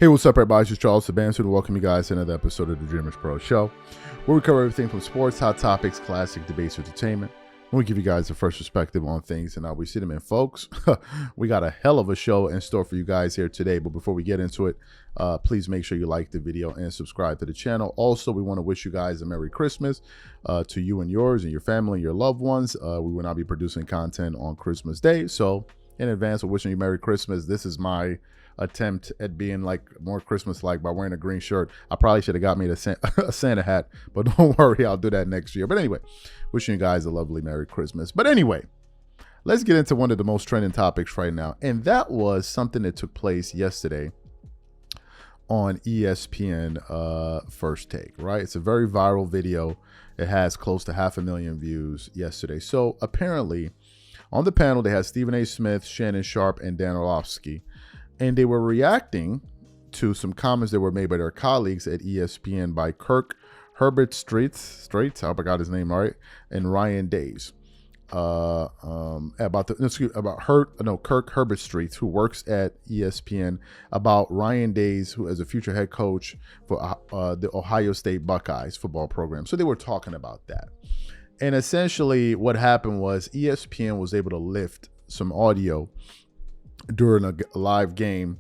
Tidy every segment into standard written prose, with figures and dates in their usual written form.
Hey, what's up, everybody? It's just Charles Sabansu to welcome you guys to another episode of the Dreamers Pro Show, where we cover everything from sports, hot topics, classic debates, entertainment, and we give you guys the first perspective on things and how we see them. And folks, we got a hell of a show in store for you guys here today. But before we get into it, please make sure you like the video and subscribe to the channel. Also, we want to wish you guys a Merry Christmas to you and yours and your family and your loved ones. We will not be producing content on Christmas Day, so in advance, we're wishing you Merry Christmas. This is my attempt at being like more Christmas-like by wearing a green shirt. I probably should have got me a Santa hat, but don't worry, I'll do that next year. But anyway, wishing you guys a lovely Merry Christmas. But anyway, let's get into one of the most trending topics right now, and that was something that took place yesterday on ESPN First Take, right? It's a very viral video. It has close to 500,000 views yesterday. So apparently on the panel, they had Stephen A. Smith, Shannon Sharpe, and Dan Orlovsky. And they were reacting to some comments that were made by their colleagues at ESPN by Kirk Herbert Streets, I hope I got his name right, and Ryan Days Kirk Herbert Streets, who works at ESPN, about Ryan Days, who is a future head coach for the Ohio State Buckeyes football program. So they were talking about that. And essentially what happened was ESPN was able to lift some audio during a live game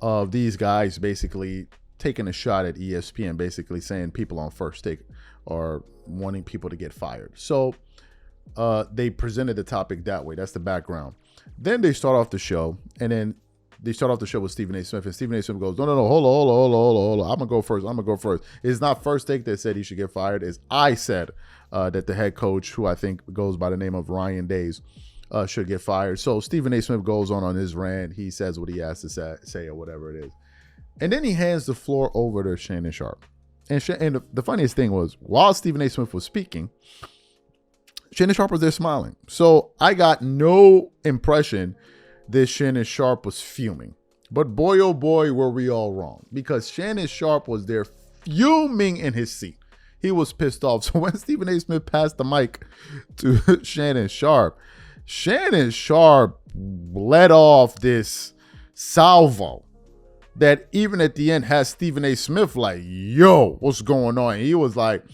of these guys basically taking a shot at ESPN, basically saying people on First Take are wanting people to get fired. So they presented the topic that way. That's the background. Then they start off the show, and then they start off the show with Stephen A. Smith, and Stephen A. Smith goes, no, hold on. I'm going to go first. It's not First Take that said he should get fired. It's I said that the head coach, who I think goes by the name of Ryan Days, should get fired. So Stephen A. Smith goes on his rant. He says what he has to say or whatever it is. And then he hands the floor over to Shannon Sharpe. And the funniest thing was, while Stephen A. Smith was speaking, Shannon Sharpe was there smiling. So I got no impression that Shannon Sharpe was fuming. But boy, oh boy, were we all wrong. Because Shannon Sharpe was there fuming in his seat. He was pissed off. So when Stephen A. Smith passed the mic to Shannon Sharpe let off this salvo that even at the end has Stephen A. Smith like, yo, what's going on? He was like,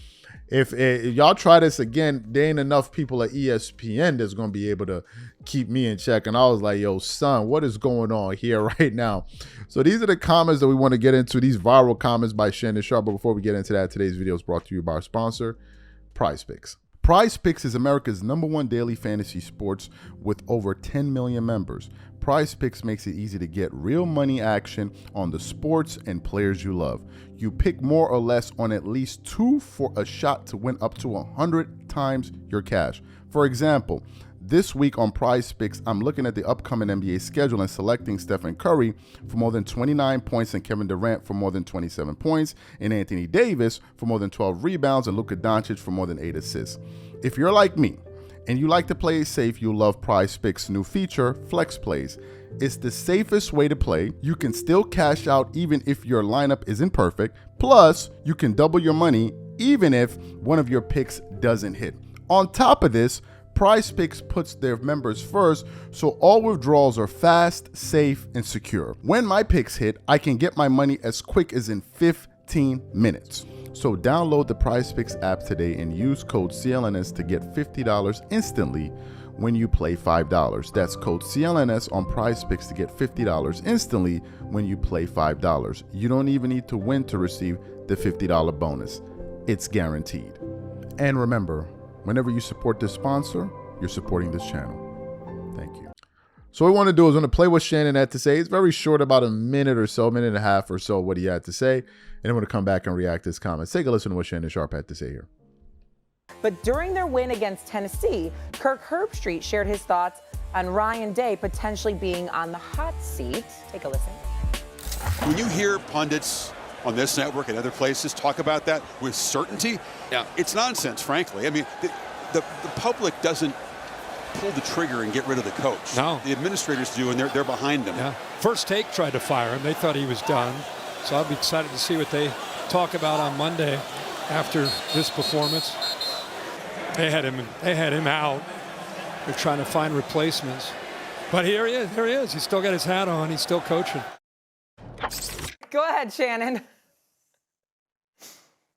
if y'all try this again, there ain't enough people at ESPN that's going to be able to keep me in check. And I was like, yo, son, what is going on here right now? So these are the comments that we want to get into, these viral comments by Shannon Sharpe. But before we get into that, today's video is brought to you by our sponsor, PrizePicks. PrizePicks is America's #1 daily fantasy sports with over 10 million members. PrizePicks makes it easy to get real money action on the sports and players you love. You pick more or less on at least 2 for a shot to win up to 100 times your cash. For example, this week on PrizePicks, I'm looking at the upcoming NBA schedule and selecting Stephen Curry for more than 29 points and Kevin Durant for more than 27 points and Anthony Davis for more than 12 rebounds and Luka Doncic for more than 8 assists. If you're like me and you like to play it safe, you'll love PrizePicks' new feature, Flex Plays. It's the safest way to play. You can still cash out even if your lineup isn't perfect. Plus, you can double your money even if one of your picks doesn't hit. On top of this, PrizePicks puts their members first, so all withdrawals are fast, safe, and secure. When my picks hit, I can get my money as quick as in 15 minutes. So download the PrizePicks app today and use code CLNS to get $50 instantly when you play $5. That's code CLNS on PrizePicks to get $50 instantly when you play $5. You don't even need to win to receive the $50 bonus. It's guaranteed. And remember, whenever you support this sponsor, you're supporting this channel. Thank you. So what we want to do is want to play what Shannon had to say. It's very short, about a minute or so, minute and a half or so, what he had to say. And then we're going to come back and react to his comments. Take a listen to what Shannon Sharpe had to say here. But during their win against Tennessee, Kirk Herbstreit shared his thoughts on Ryan Day potentially being on the hot seat. Take a listen. When you hear pundits on this network and other places talk about that with certainty, it's nonsense, frankly. I mean, the public doesn't pull the trigger and get rid of the coach. No. The administrators do, and they're behind them. Yeah. First Take tried to fire him. They thought he was done. So I'll be excited to see what they talk about on Monday after this performance. They had him out. They're trying to find replacements. But here he is. He's still got his hat on. He's still coaching. Go ahead, Shannon.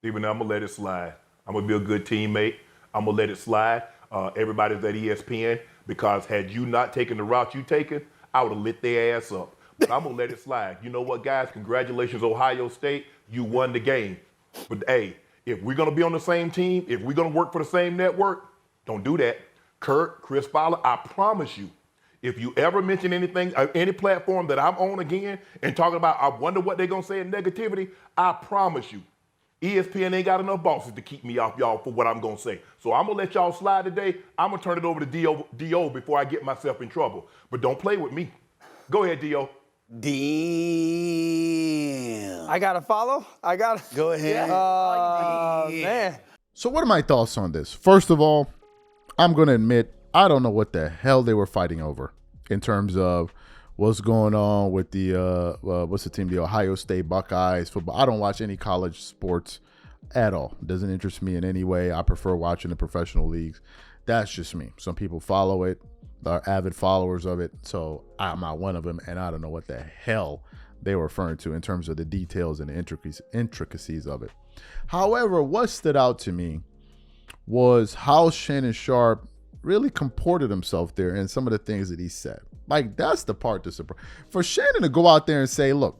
Even though I'm going to let it slide. I'm going to be a good teammate. I'm going to let it slide. Everybody's at ESPN because had you not taken the route you taken, I would have lit their ass up. But I'm going to let it slide. You know what, guys? Congratulations, Ohio State. You won the game. But, hey, if we're going to be on the same team, if we're going to work for the same network, don't do that. Kurt, Chris Fowler, I promise you, if you ever mention anything, any platform that I'm on again and talking about, I wonder what they're going to say in negativity, I promise you, ESPN ain't got enough bosses to keep me off y'all for what I'm going to say. So I'm going to let y'all slide today. I'm going to turn it over to D.O. before I get myself in trouble. But don't play with me. Go ahead, D.O. Damn. I got to follow? Go ahead. Man. So what are my thoughts on this? First of all, I'm going to admit, I don't know what the hell they were fighting over in terms of what's going on with the, what's the team, the Ohio State Buckeyes football. I don't watch any college sports at all. It doesn't interest me in any way. I prefer watching the professional leagues. That's just me. Some people follow it. They're avid followers of it. So I'm not one of them, and I don't know what the hell they were referring to in terms of the details and the intricacies of it. However, what stood out to me was how Shannon Sharpe really comported himself there and some of the things that he said. Like, that's the part to surprise. For Shannon to go out there and say, look,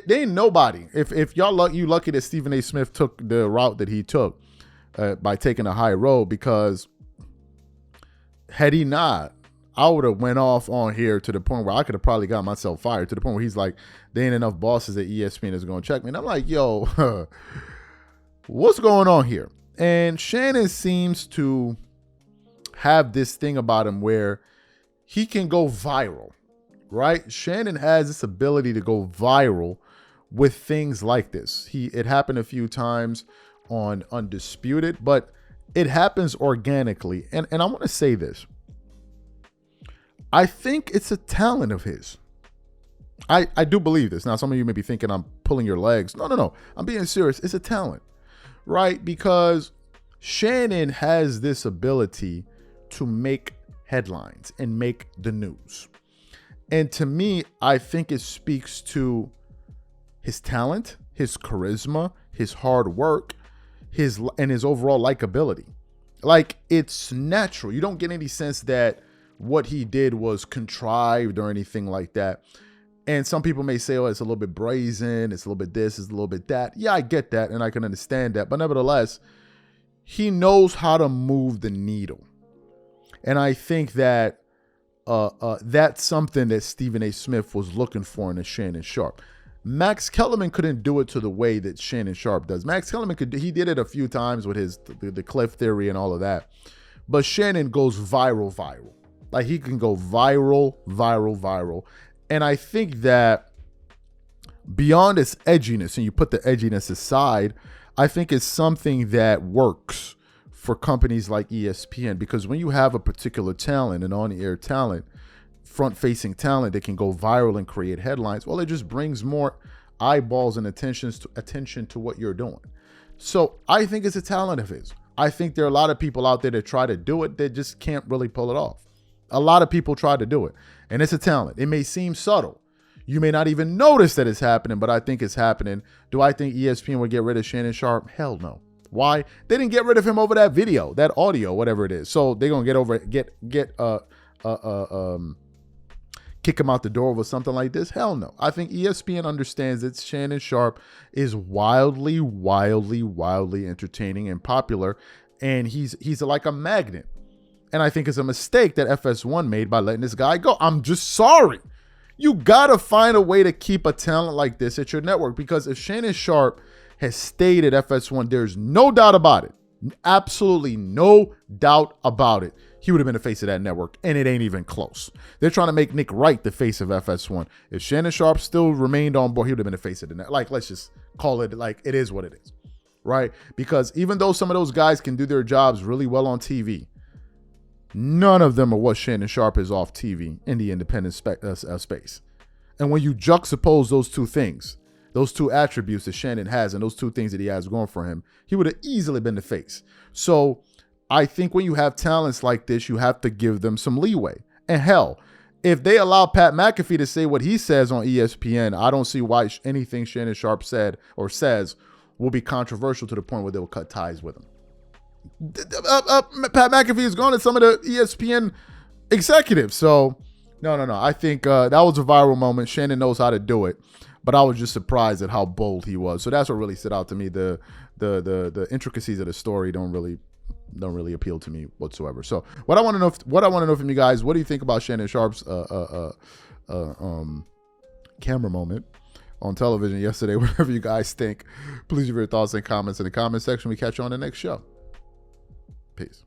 they ain't nobody. If you lucky that Stephen A. Smith took the route that he took by taking a high road, because had he not, I would have went off on here to the point where I could have probably got myself fired, to the point where he's like, there ain't enough bosses at ESPN that's going to check me. And I'm like, yo, what's going on here? And Shannon seems to have this thing about him where he can go viral, right? Shannon has this ability to go viral with things like this. It happened a few times on Undisputed, but it happens organically. And I want to say this. I think it's a talent of his. I do believe this. Now, some of you may be thinking I'm pulling your legs. No. I'm being serious. It's a talent, right? Because Shannon has this ability to make headlines and make the news. And to me, I think it speaks to his talent, his charisma, his hard work, his overall likability. Like, it's natural. You don't get any sense that what he did was contrived or anything like that. And some people may say, oh, it's a little bit brazen, it's a little bit this, it's a little bit that. Yeah, I get that, and I can understand that. But nevertheless, he knows how to move the needle. And I think that that's something that Stephen A. Smith was looking for in a Shannon Sharpe. Max Kellerman couldn't do it to the way that Shannon Sharpe does. Max Kellerman he did it a few times with the cliff theory and all of that. But Shannon goes viral. Like, he can go viral. And I think that beyond its edginess, and you put the edginess aside, I think it's something that works for companies like ESPN, because when you have a particular talent, an on-air talent, front-facing talent that can go viral and create headlines, well, it just brings more eyeballs and attention to what you're doing. So I think it's a talent of his. I think there are a lot of people out there that try to do it that just can't really pull it off. A lot of people try to do it, and it's a talent. It may seem subtle. You may not even notice that it's happening, but I think it's happening. Do I think ESPN would get rid of Shannon Sharpe? Hell no. Why? They didn't get rid of him over that video, that audio, whatever it is. So they're gonna kick him out the door over something like this? Hell no. I think ESPN understands that Shannon Sharpe is wildly entertaining and popular, and he's like a magnet. And I think it's a mistake that FS1 made by letting this guy go. I'm just sorry. You gotta find a way to keep a talent like this at your network, because if Shannon Sharpe has stayed at FS1, there's no doubt about it. Absolutely no doubt about it. He would have been the face of that network, and it ain't even close. They're trying to make Nick Wright the face of FS1. If Shannon Sharpe still remained on board, he would have been the face of the network. Like, let's just call it like it is what it is, right? Because even though some of those guys can do their jobs really well on TV, none of them are what Shannon Sharpe is off TV in the independent space. And when you juxtapose those two things, those two attributes that Shannon has and those two things that he has going for him, he would have easily been the face. So I think when you have talents like this, you have to give them some leeway. And hell, if they allow Pat McAfee to say what he says on ESPN, I don't see why anything Shannon Sharpe said or says will be controversial to the point where they will cut ties with him. Pat McAfee is gone to some of the ESPN executives. So, no. I think that was a viral moment. Shannon knows how to do it. But I was just surprised at how bold he was. So that's what really stood out to me. The intricacies of the story don't really appeal to me whatsoever. So what I want to know from you guys, what do you think about Shannon Sharpe's camera moment on television yesterday? Whatever you guys think, please leave your thoughts and comments in the comment section. We catch you on the next show. Peace.